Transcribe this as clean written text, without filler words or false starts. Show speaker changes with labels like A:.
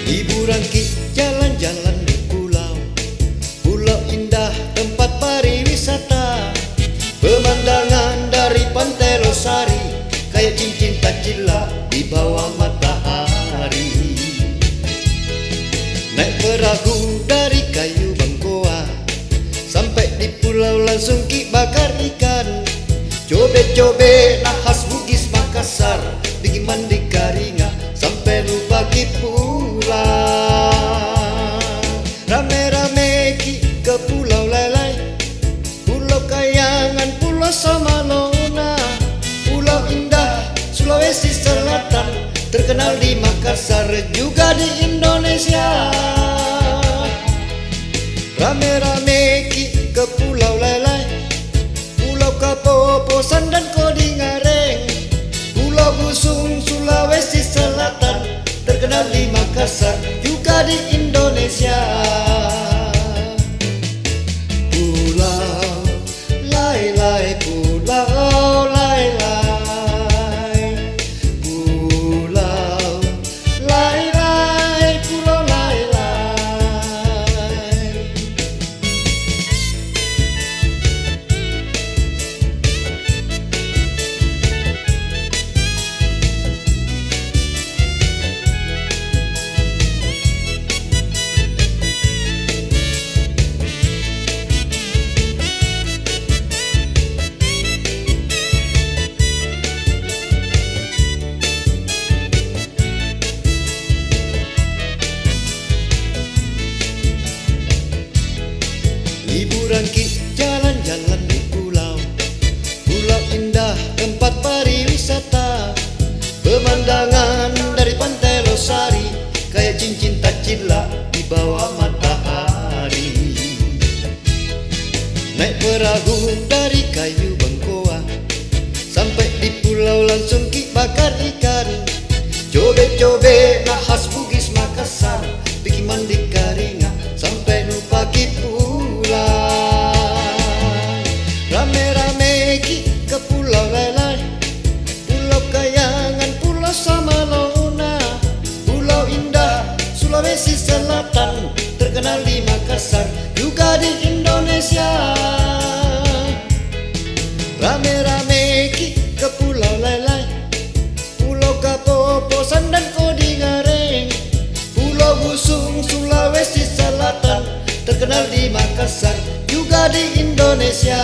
A: Liburan jalan-jalan di pulau, pulau indah tempat pariwisata. Pemandangan dari pantai Losari kayak cincin takjila di bawah matahari. Naik perahu dari kayu Bangkoa sampai di pulau langsung ki bakar ikan. Cobek-cobek nahas Bugis Makassar, bikin mandi Karingah sampai lupa ki pulang. Rame-rame ki ke Pulau Lelai, Pulau Kayangan, Pulau Samalona, Pulau Indah Sulawesi Selatan, terkenal di Makassar juga di Indonesia. Rame-rame ki ke Pulau Lelai, Pulau Kapoposan dan Kodingareng, Pulau Busung Sulawesi Selatan, terkenal di Makassar juga di Indonesia. Pulau Lai-Lai, Pulau Lai-Lai, Pulau Lai-Lai, Pulau Lai-Lai. Liburan jalan-jalan di pulau, pulau indah tempat pariwisata. Pemandangan dari pantai Losari kayak cincin takjila di bawah matahari. Naik perahu dari kayu Bangkoa sampai di pulau langsung ki bakar ikan. Cobek-cobek nahas Bugis Makassar, bikin mandi Karingah sampai lupa ki pulang. Rame-rame ki ke Pulau Lelai, Pulau Kayangan, Pulau Samalona, Pulau Indah Sulawesi Selatan, terkenal di Makassar juga di Indonesia. Rame-rame ki ke Pulau Lelai, Pulau Kapoposan dan Kodingareng, Pulau Busung Sulawesi Selatan, terkenal di Makassar juga di Indonesia.